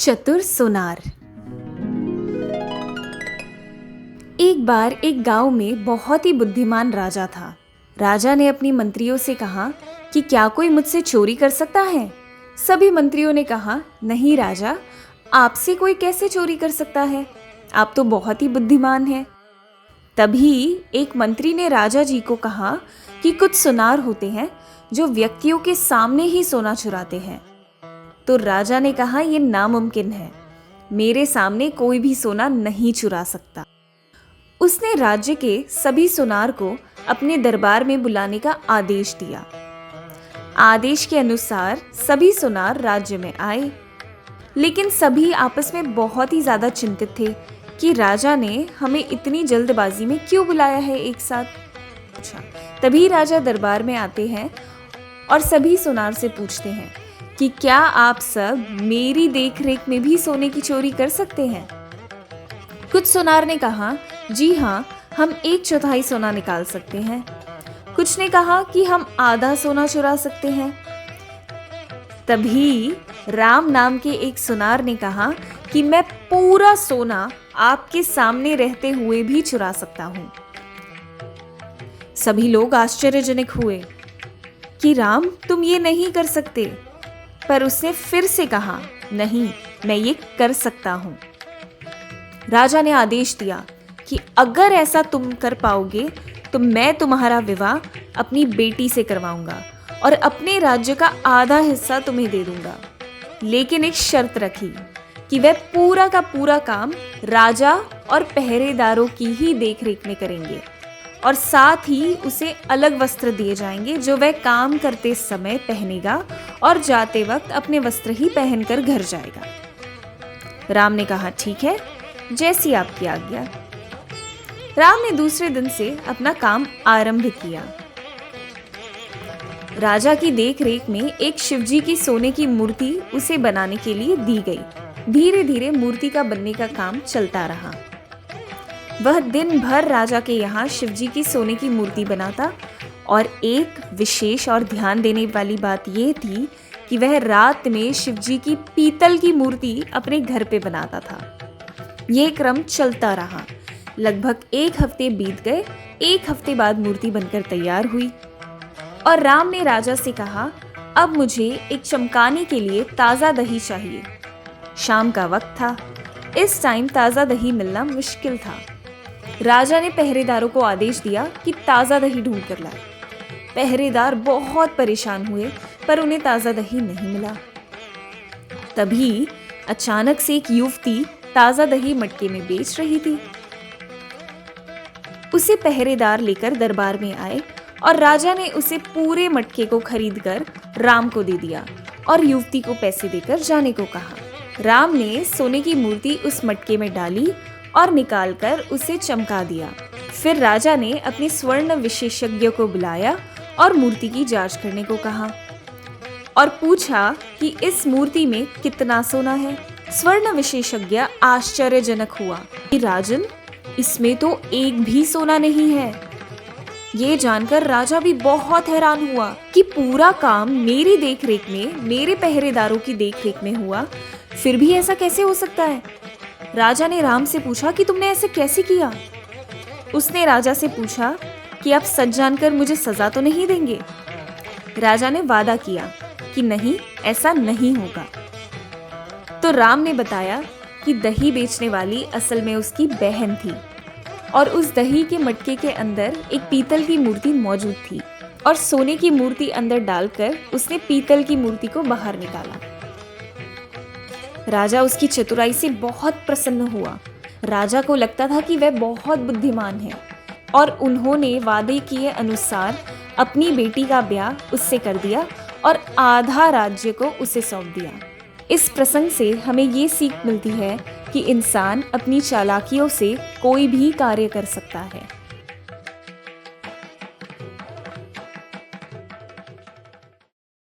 चतुर सोनार। एक बार एक गांव में बहुत ही बुद्धिमान राजा था। राजा ने अपनी मंत्रियों से कहा कि क्या कोई मुझसे चोरी कर सकता है। सभी मंत्रियों ने कहा, नहीं राजा, आपसे कोई कैसे चोरी कर सकता है, आप तो बहुत ही बुद्धिमान हैं। तभी एक मंत्री ने राजा जी को कहा कि कुछ सोनार होते हैं जो व्यक्तियों के सामने ही सोना चुराते हैं। तो राजा ने कहा, यह नामुमकिन है, मेरे सामने कोई भी सोना नहीं चुरा सकता। उसने राज्य के सभी सोनार को अपने दरबार में बुलाने का आदेश दिया। आदेश के अनुसार सभी सोनार राज्य में आए, लेकिन सभी आपस में बहुत ही ज्यादा चिंतित थे कि राजा ने हमें इतनी जल्दबाजी में क्यों बुलाया है एक साथ। तभी राजा दरबार में आते हैं और सभी सोनार से पूछते हैं कि क्या आप सब मेरी देखरेख में भी सोने की चोरी कर सकते हैं। कुछ सोनार ने कहा, जी हाँ, हम 1/4 सोना निकाल सकते हैं। कुछ ने कहा कि हम आधा सोना चुरा सकते हैं। तभी राम नाम के एक सोनार ने कहा कि मैं पूरा सोना आपके सामने रहते हुए भी चुरा सकता हूं। सभी लोग आश्चर्यजनक हुए कि राम, तुम ये नहीं कर सकते। पर उसने फिर से कहा, नहीं, मैं ये कर सकता हूं। राजा ने आदेश दिया कि अगर ऐसा तुम कर पाओगे तो मैं तुम्हारा विवाह अपनी बेटी से करवाऊंगा और अपने राज्य का आधा हिस्सा तुम्हें दे दूंगा। लेकिन एक शर्त रखी कि वह पूरा का पूरा काम राजा और पहरेदारों की ही देखरेख में करेंगे और साथ ही उसे अलग वस्त्र दिए जाएंगे जो वह काम करते समय पहनेगा और जाते वक्त अपने वस्त्र ही पहनकर घर जाएगा। राम ने कहा, ठीक है, जैसी आपकी आज्ञा। राम ने दूसरे दिन से अपना काम आरंभ किया। राजा की देखरेख में एक शिवजी की सोने की मूर्ति उसे बनाने के लिए दी गई। धीरे धीरे मूर्ति का बनने का काम चलता रहा। वह दिन भर राजा के यहाँ शिवजी की सोने की मूर्ति बनाता और एक विशेष और ध्यान देने वाली बात यह थी कि वह रात में शिवजी की पीतल की मूर्ति अपने घर पे बनाता था। यह क्रम चलता रहा। लगभग 1 हफ्ते बीत गए। 1 हफ्ते बाद मूर्ति बनकर तैयार हुई और राम ने राजा से कहा, अब मुझे एक चमकाने के लिए ताज़ा दही चाहिए। शाम का वक्त था। इस टाइम ताज़ा दही मिलना मुश्किल था। राजा ने पहरेदारों को आदेश दिया कि ताज़ा दही ढूंढ कर लाए। पहरेदार बहुत परेशान हुए, पर उन्हें ताज़ा दही नहीं मिला। तभी अचानक से एक युवती ताज़ा दही मटके में बेच रही थी। उसे पहरेदार लेकर दरबार में आए और राजा ने उसे पूरे मटके को खरीदकर राम को दे दिया और युवती को पैसे देकर जाने को कहा। राम ने सोने की मूर्ति उस मटके में डाली और निकालकर उसे चमका दिया। फिर राजा ने अपने स्वर्ण विशेषज्ञ को बुलाया और मूर्ति की जांच करने को कहा और पूछा कि इस मूर्ति में कितना सोना है। स्वर्ण विशेषज्ञ आश्चर्यजनक हुआ कि राजन, इसमें तो एक भी सोना नहीं है। ये जानकर राजा भी बहुत हैरान हुआ कि पूरा काम मेरी देखरेख में, मेरे पहरेदारों की देखरेख में हुआ, फिर भी ऐसा कैसे हो सकता है। राजा ने राम से पूछा कि तुमने ऐसे कैसे किया। उसने राजा से पूछा कि आप सच जानकर मुझे सजा तो नहीं देंगे। राजा ने वादा किया कि नहीं, ऐसा नहीं होगा। तो राम ने बताया कि दही बेचने वाली असल में उसकी बहन थी और उस दही के मटके के अंदर एक पीतल की मूर्ति मौजूद थी और सोने की मूर्ति अंदर डालकर उसने पीतल की मूर्ति को बाहर निकाला। राजा उसकी चतुराई से बहुत प्रसन्न हुआ। राजा को लगता था कि वह बहुत बुद्धिमान है और उन्होंने वादे किए अनुसार अपनी बेटी का ब्याह उससे कर दिया और आधा राज्य को उसे सौंप दिया। इस प्रसंग से हमें ये सीख मिलती है कि इंसान अपनी चालाकियों से कोई भी कार्य कर सकता है।